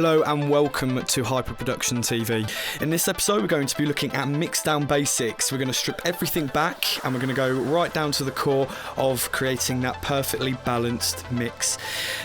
Hello and welcome to HyperProductionTV. In this episode we're going to be looking at mixdown basics. We're going to strip everything back and we're going to go right down to the core of creating that perfectly balanced mix.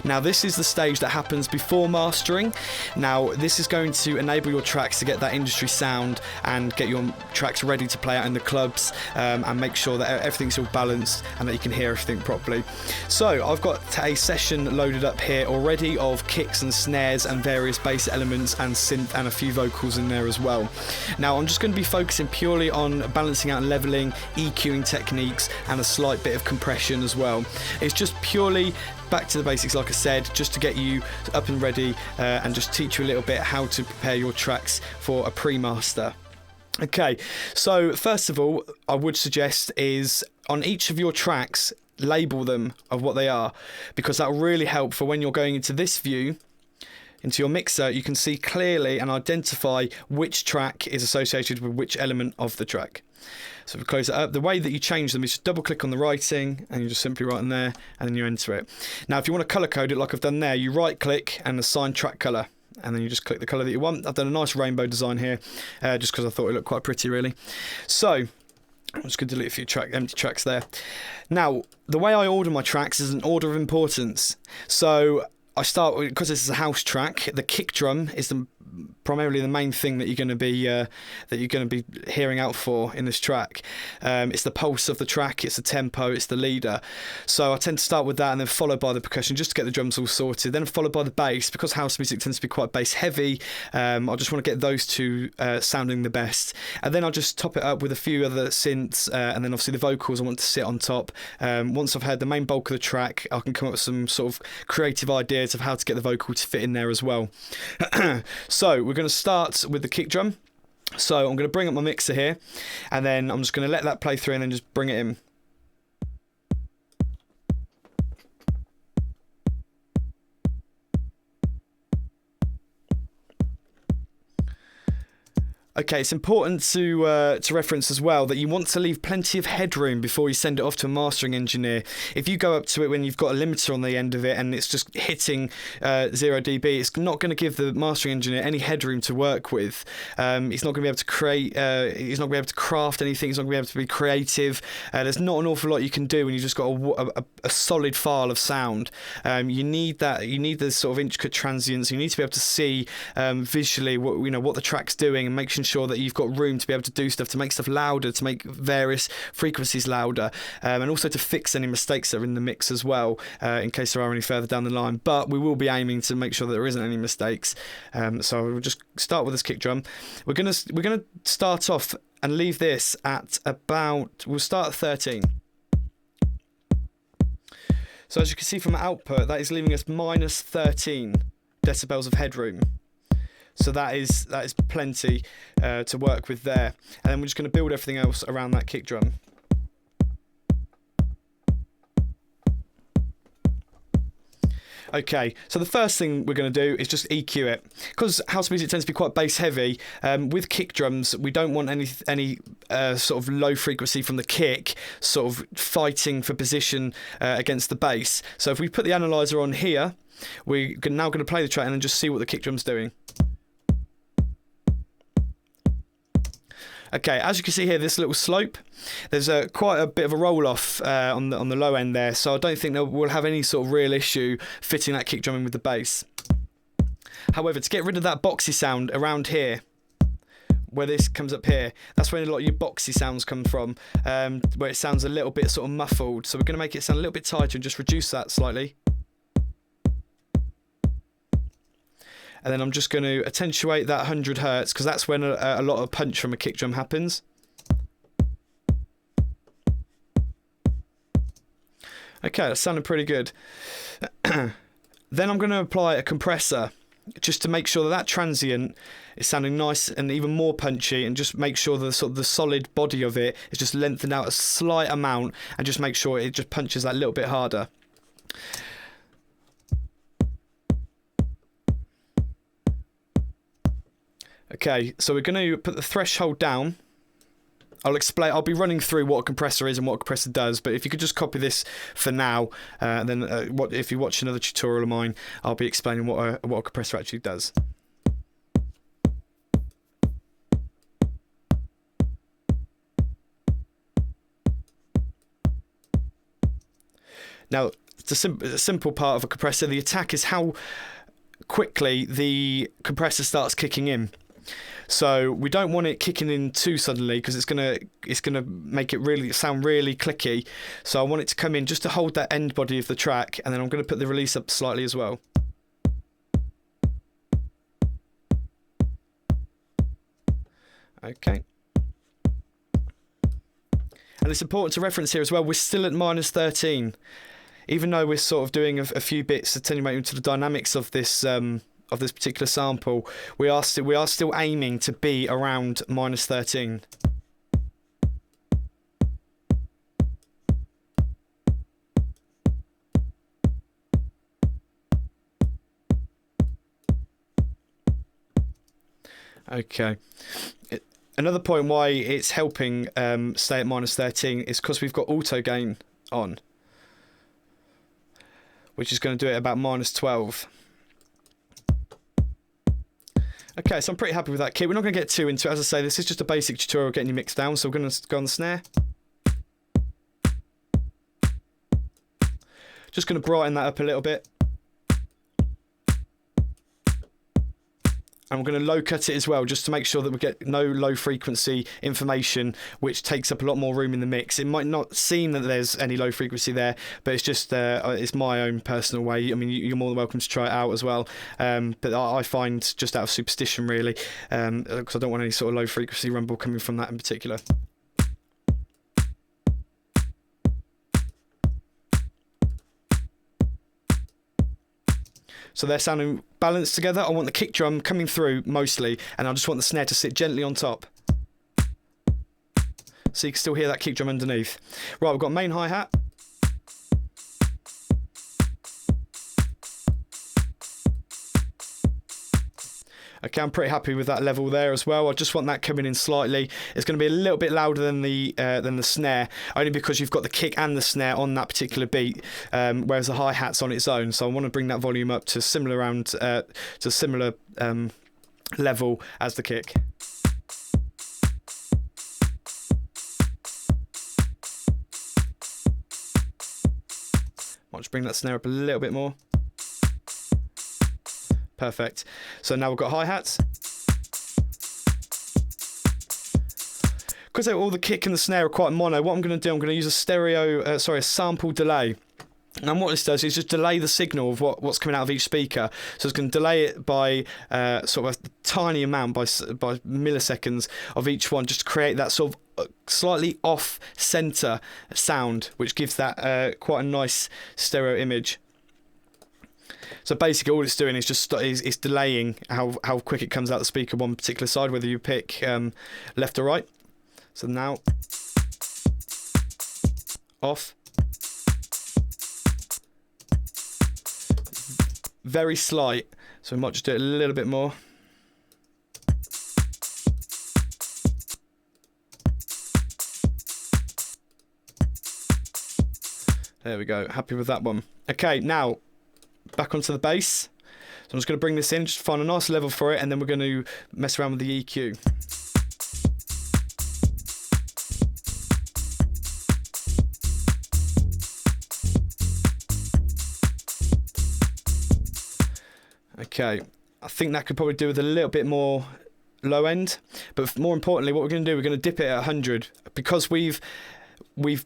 Now this is the stage that happens before mastering. Now this is going to enable your tracks to get that industry sound and get your tracks ready to play out in the clubs, and make sure that everything's all balanced and that you can hear everything properly. So I've got a session loaded up here already of kicks and snares and various bass elements and synth and a few vocals in there as well. Now I'm just going to be focusing purely on balancing out and leveling, EQing techniques and a slight bit of compression as well. It's just purely back to the basics, like I said, just to get you up and ready and just teach you a little bit how to prepare your tracks for a pre-master. Okay, so first of all I would suggest is on each of your tracks label them of what they are, because that will really help for when you're going into this view into your mixer. You can see clearly and identify which track is associated with which element of the track. So if we close it up, the way that you change them is just double click on the writing and you just simply write in there and then you enter it. Now if you want to colour code it like I've done there, you right click and assign track colour and then you just click the colour that you want. I've done a nice rainbow design here just because I thought it looked quite pretty really. So I'm just going to delete a few empty tracks there. Now the way I order my tracks is an order of importance. So I start with, because this is a house track, the kick drum is primarily the main thing that you're going to be hearing out for in this track. It's the pulse of the track, it's the tempo, it's the leader. So I tend to start with that and then followed by the percussion just to get the drums all sorted. Then followed by the bass, because house music tends to be quite bass heavy. I just want to get those two sounding the best. And then I'll just top it up with a few other synths and then obviously the vocals I want to sit on top. Once I've heard the main bulk of the track, I can come up with some sort of creative ideas of how to get the vocal to fit in there as well. So we're going to start with the kick drum. So I'm going to bring up my mixer here and then I'm just going to let that play through and then just bring it in. Okay, it's important to reference as well that you want to leave plenty of headroom before you send it off to a mastering engineer. If you go up to it when you've got a limiter on the end of it and it's just hitting 0 dB, it's not going to give the mastering engineer any headroom to work with. He's not going to be able to create, he's not going to be able to craft anything, he's not going to be able to be creative. There's not an awful lot you can do when you've just got a solid file of sound. You need that, you need the sort of intricate transients, you need to be able to see visually what the track's doing and making sure that you've got room to be able to do stuff, to make stuff louder, to make various frequencies louder, and also to fix any mistakes that are in the mix as well, in case there are any further down the line. But we will be aiming to make sure that there isn't any mistakes. So we'll just start with this kick drum. We're gonna start off and leave this at about, we'll start at 13. So as you can see from output, that is leaving us minus 13 decibels of headroom. So that is plenty to work with there. And then we're just going to build everything else around that kick drum. Okay, so the first thing we're going to do is just EQ it. Because house music tends to be quite bass heavy, with kick drums we don't want any sort of low frequency from the kick sort of fighting for position against the bass. So if we put the analyzer on here, we're now going to play the track and then just see what the kick drum's doing. Okay, as you can see here, this little slope, there's quite a bit of a roll-off on the low end there, so I don't think that we'll have any sort of real issue fitting that kick drum in with the bass. However, to get rid of that boxy sound around here, where this comes up here, that's where a lot of your boxy sounds come from, where it sounds a little bit sort of muffled. So we're going to make it sound a little bit tighter and just reduce that slightly. And then I'm just going to attenuate that 100 Hertz because that's when a lot of punch from a kick drum happens. Okay, that's sounding pretty good. Then I'm going to apply a compressor just to make sure that transient is sounding nice and even more punchy, and just make sure the sort of the solid body of it is just lengthened out a slight amount, and just make sure it just punches that little bit harder. Okay, so we're going to put the threshold down. I'll be running through what a compressor is and what a compressor does, but if you could just copy this for now, then if you watch another tutorial of mine, I'll be explaining what a compressor actually does. Now, it's a simple part of a compressor. The attack is how quickly the compressor starts kicking in. So we don't want it kicking in too suddenly, because it's gonna make it sound really clicky. So I want it to come in just to hold that end body of the track, and then I'm going to put the release up slightly as well. Okay. And it's important to reference here as well, we're still at -13. Even though we're sort of doing a few bits attenuating to the dynamics of this particular sample, we are still aiming to be around -13. Okay. Another point why it's helping stay at -13 is because we've got auto gain on, which is going to do it about -12. Okay, so I'm pretty happy with that kit. We're not going to get too into it. As I say, this is just a basic tutorial getting you mixed down, so we're going to go on the snare. Just going to brighten that up a little bit. And we're going to low cut it as well, just to make sure that we get no low frequency information, which takes up a lot more room in the mix. It might not seem that there's any low frequency there, but it's just it's my own personal way. I mean, you're more than welcome to try it out as well. But I find, just out of superstition really, because I don't want any sort of low frequency rumble coming from that in particular. So they're sounding balanced together. I want the kick drum coming through mostly, and I just want the snare to sit gently on top. So you can still hear that kick drum underneath. Right, we've got main hi-hat. Okay, I'm pretty happy with that level there as well. I just want that coming in slightly. It's going to be a little bit louder than the snare, only because you've got the kick and the snare on that particular beat, whereas the hi-hat's on its own. So I want to bring that volume up to similar level as the kick. Might just bring that snare up a little bit more. Perfect. So now we've got hi-hats. Because all the kick and the snare are quite mono, what I'm going to do, I'm going to use a sample delay. And what this does is just delay the signal of what's coming out of each speaker. So it's going to delay it by sort of a tiny amount, by milliseconds of each one, just to create that sort of slightly off-center sound, which gives that quite a nice stereo image. So basically all it's doing is just is delaying how quick it comes out the speaker one particular side, whether you pick left or right. So now, off. Very slight, so we might just do it a little bit more. There we go, happy with that one. Okay, now back onto the bass. So I'm just going to bring this in, just find a nice level for it, and then we're going to mess around with the EQ. Okay, I think that could probably do with a little bit more low end, but more importantly, what we're going to do, we're going to dip it at 100, because we've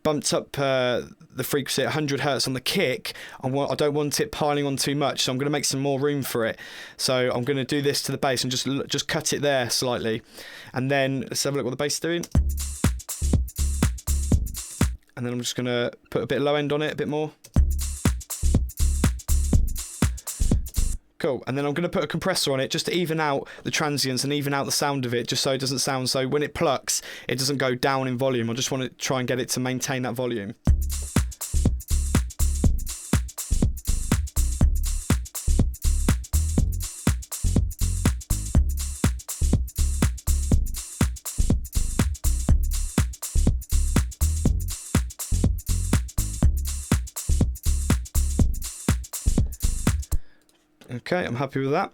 bumped up the frequency at 100 hertz on the kick. I don't want it piling on too much, so I'm going to make some more room for it. So I'm going to do this to the bass and just cut it there slightly, and then let's have a look what the bass is doing. And then I'm just going to put a bit of low end on it, a bit more. Cool, and then I'm going to put a compressor on it just to even out the transients and even out the sound of it, just so it doesn't sound, so when it plucks, it doesn't go down in volume. I just want to try and get it to maintain that volume. Okay, I'm happy with that.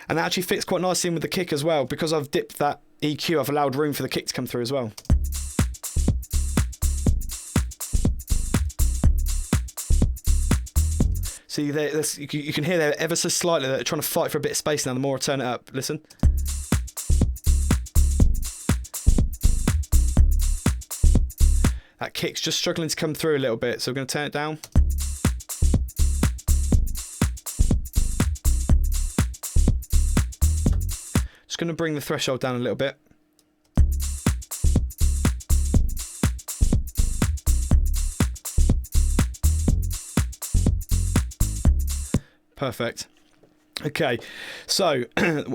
And that actually fits quite nicely in with the kick as well. Because I've dipped that EQ, I've allowed room for the kick to come through as well. See, you can hear there ever so slightly that they're trying to fight for a bit of space now. The more I turn it up, listen. That kick's just struggling to come through a little bit, so we're going to turn it down. Just going to bring the threshold down a little bit. Perfect. Okay, so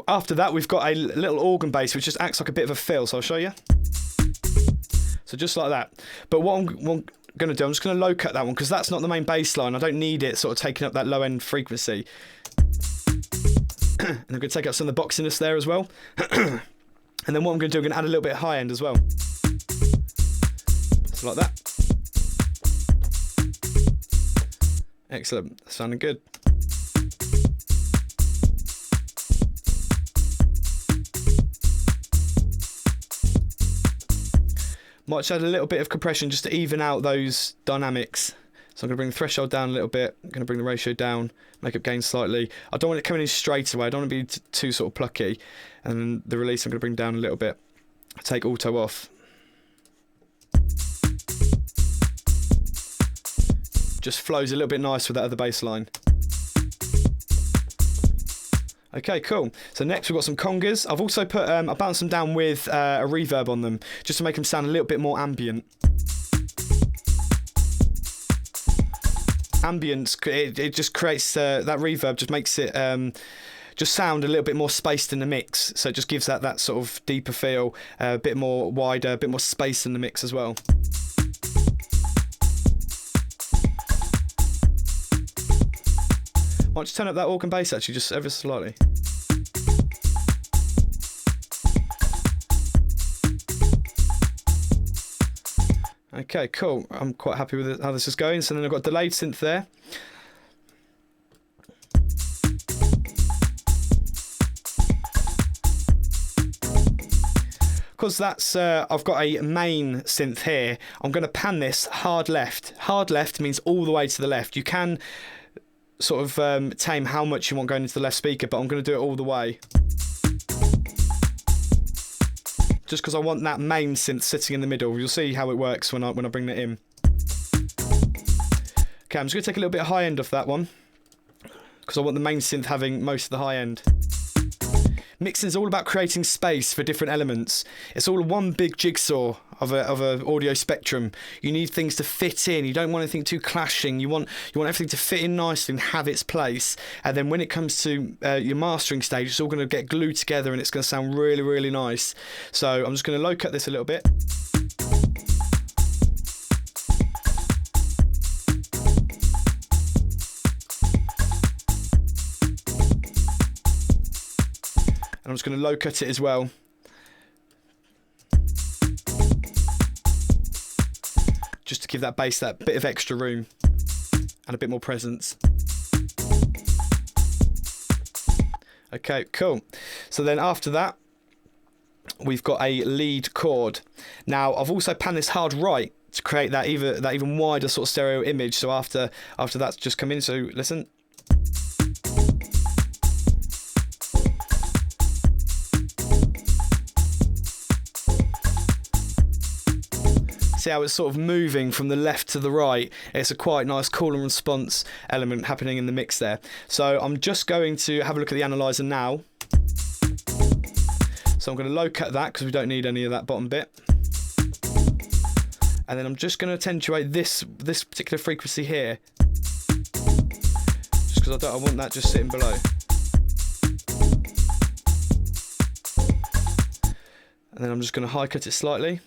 after that we've got a little organ bass which just acts like a bit of a fill, so I'll show you. So just like that. But what I'm going to do, I'm just going to low cut that one because that's not the main bass line. I don't need it sort of taking up that low end frequency. And I'm going to take up some of the boxiness there as well. And then what I'm going to do, I'm going to add a little bit of high end as well. So like that. Excellent, that's sounding good. Might just add a little bit of compression just to even out those dynamics. So I'm going to bring the threshold down a little bit. I'm going to bring the ratio down, make up gain slightly. I don't want it coming in straight away. I don't want to be too sort of plucky. And then the release I'm going to bring down a little bit. Take auto off. Just flows a little bit nice with that other bass line. Okay, cool. So next we've got some congas. I've also put, I bounced them down with a reverb on them, just to make them sound a little bit more ambient. Ambience, it just creates, that reverb just makes it just sound a little bit more spaced in the mix. So it just gives that sort of deeper feel, a bit more wider, a bit more space in the mix as well. Might just turn up that organ bass actually, just ever so slightly. Okay, cool. I'm quite happy with how this is going. So then I've got delayed synth there. Because that's, I've got a main synth here, I'm going to pan this hard left. Hard left means all the way to the left. You can sort of tame how much you want going into the left speaker, but I'm going to do it all the way. Just because I want that main synth sitting in the middle. You'll see how it works when I bring that in. Okay, I'm just going to take a little bit of high end off that one, because I want the main synth having most of the high end. Mixing is all about creating space for different elements. It's all one big jigsaw of a audio spectrum. You need things to fit in. You don't want anything too clashing. You want everything to fit in nicely and have its place. And then when it comes to your mastering stage, it's all going to get glued together and it's going to sound really, really nice. So I'm just going to low cut this a little bit. And I'm just going to low cut it as well. Just to give that bass that bit of extra room and a bit more presence. Okay, cool. So then after that, we've got a lead chord. Now I've also panned this hard right to create that even wider sort of stereo image. So after that's just come in, so listen. See how it's sort of moving from the left to the right. It's a quite nice call and response element happening in the mix there. So I'm just going to have a look at the analyzer now. So I'm going to low cut that because we don't need any of that bottom bit. And then I'm just going to attenuate this particular frequency here, just because I want that just sitting below. And then I'm just going to high cut it slightly.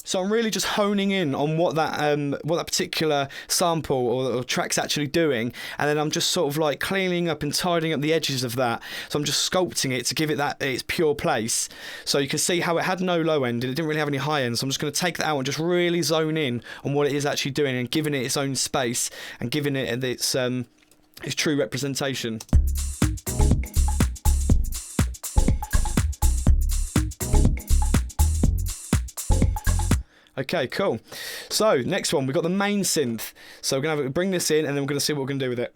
So I'm really just honing in on what that particular sample or track's actually doing, and then I'm just sort of like cleaning up and tidying up the edges of that. So I'm just sculpting it to give it its pure place. So you can see how it had no low end and it didn't really have any high end. So I'm just going to take that out and just really zone in on what it is actually doing and giving it its own space and giving it its true representation. Okay, cool. So next one, we've got the main synth. So we're gonna bring this in, and then we're gonna see what we're gonna do with it.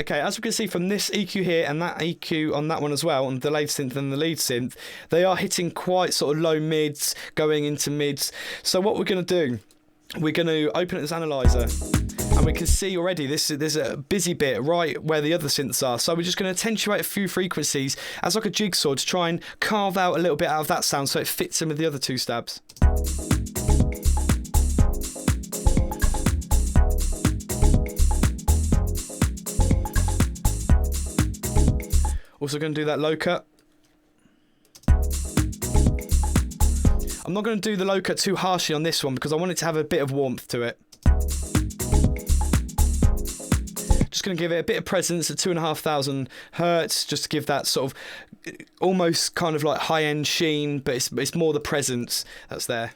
Okay, as we can see from this EQ here and that EQ on that one as well, on the delayed synth and the lead synth, they are hitting quite sort of low mids, going into mids. So what we're going to do, we're going to open up this analyzer, and we can see already there's a busy bit right where the other synths are. So we're just going to attenuate a few frequencies as like a jigsaw to try and carve out a little bit out of that sound so it fits in with the other two stabs. Also going to do that low cut. I'm not going to do the low cut too harshly on this one because I want it to have a bit of warmth to it. Just going to give it a bit of presence at 2,500 hertz, just to give that sort of almost kind of like high-end sheen, but it's more the presence that's there.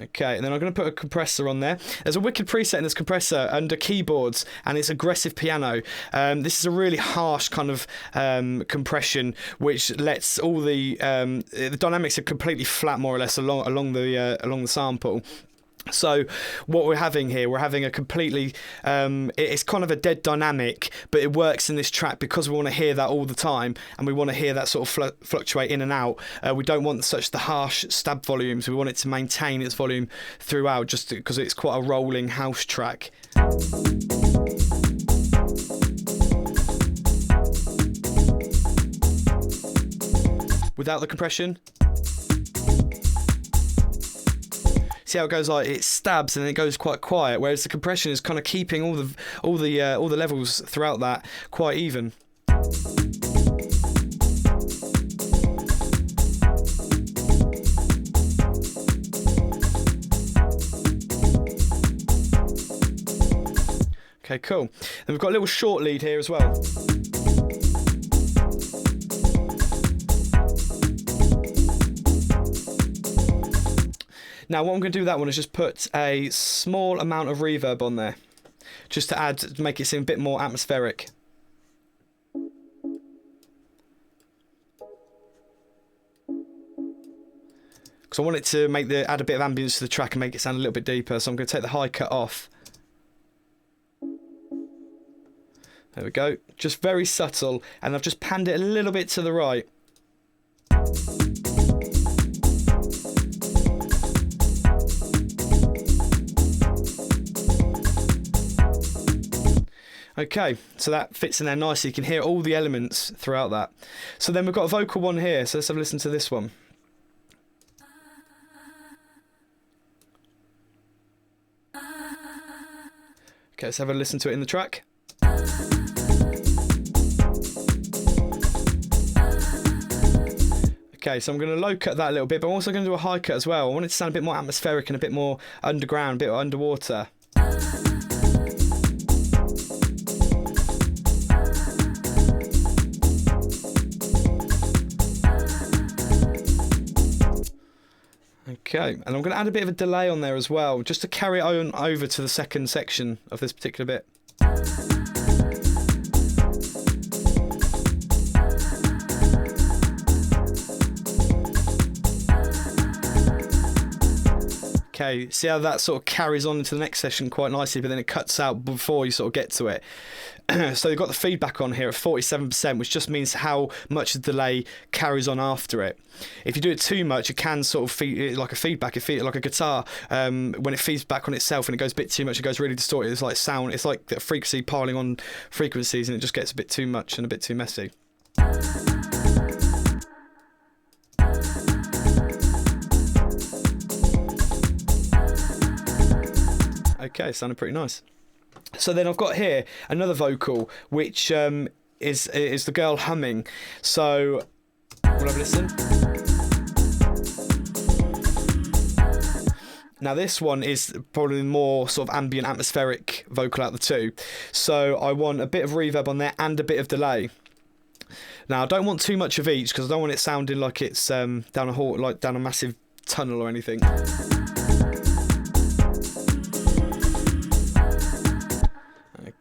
Okay, and then I'm going to put a compressor on there. There's a wicked preset in this compressor under keyboards, and it's aggressive piano. This is a really harsh kind of compression, which lets all the dynamics are completely flat, more or less, along the sample. So what we're having here, we're having a completely, it's kind of a dead dynamic, but it works in this track because we want to hear that all the time, and we want to hear that sort of fluctuate in and out. We don't want such the harsh stab volumes. We want it to maintain its volume throughout, just because it's quite a rolling house track. Without the compression. See how it goes, like it stabs and then it goes quite quiet, whereas the compression is kind of keeping all the levels throughout that quite even. Okay, cool. Then we've got a little short lead here as well. Now what I'm going to do with that one is just put a small amount of reverb on there, just to make it seem a bit more atmospheric. Because I want it to add a bit of ambience to the track and make it sound a little bit deeper, so I'm going to take the high cut off. There we go, just very subtle, and I've just panned it a little bit to the right. Okay, so that fits in there nicely. You can hear all the elements throughout that. So then we've got a vocal one here, so let's have a listen to this one. Okay, let's have a listen to it in the track. Okay, so I'm going to low cut that a little bit, but I'm also going to do a high cut as well. I want it to sound a bit more atmospheric and a bit more underground, a bit underwater. Okay, and I'm going to add a bit of a delay on there as well, just to carry it on over to the second section of this particular bit. Okay, see how that sort of carries on into the next session quite nicely, but then it cuts out before you sort of get to it. So you've got the feedback on here at 47%, which just means how much the delay carries on after it. If you do it too much, it can sort of feed like a feedback. It feeds like a guitar. When it feeds back on itself and it goes a bit too much, it goes really distorted. It's like sound. It's like the frequency piling on frequencies, and it just gets a bit too much and a bit too messy. Okay, sounded pretty nice. So then I've got here another vocal, which is the girl humming. So we'll have a listen. Now this one is probably more sort of ambient, atmospheric vocal out of the two. So I want a bit of reverb on there and a bit of delay. Now I don't want too much of each because I don't want it sounding like it's down a massive tunnel or anything.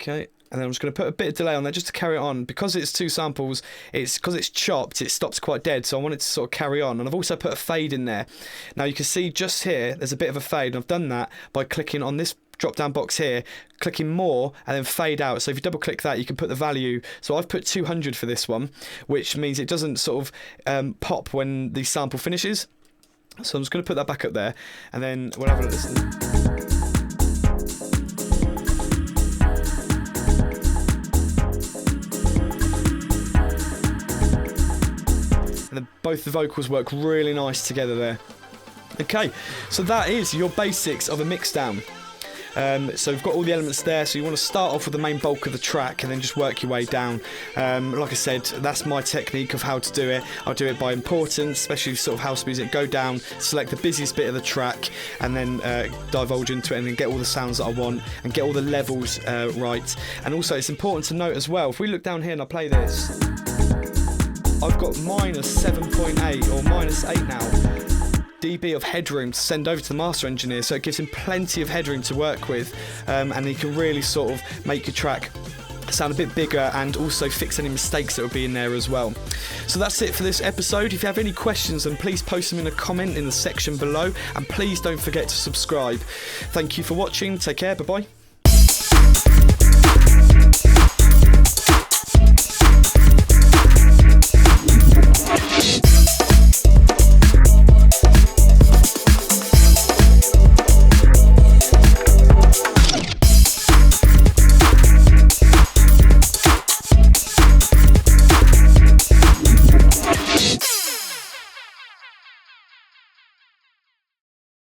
Okay. And then I'm just going to put a bit of delay on there just to carry it on. Because it's 2 samples, because it's chopped, it stops quite dead, so I want it to sort of carry on. And I've also put a fade in there. Now you can see just here, there's a bit of a fade, and I've done that by clicking on this drop-down box here, clicking more, and then fade out. So if you double-click that, you can put the value. So I've put 200 for this one, which means it doesn't sort of pop when the sample finishes. So I'm just going to put that back up there, and then we'll have a listen. Both the vocals work really nice together there. Okay, so that is your basics of a mixdown. So we've got all the elements there, so you want to start off with the main bulk of the track and then just work your way down. Like I said, that's my technique of how to do it. I'll do it by importance, especially sort of house music. Go down, select the busiest bit of the track, and then divulge into it and then get all the sounds that I want and get all the levels right. And also it's important to note as well, if we look down here and I play this, I've got minus 7.8 or minus 8 now dB of headroom to send over to the master engineer, so it gives him plenty of headroom to work with, and he can really sort of make your track sound a bit bigger and also fix any mistakes that will be in there as well. So that's it for this episode. If you have any questions, then please post them in a comment in the section below, and please don't forget to subscribe. Thank you for watching. Take care. Bye bye.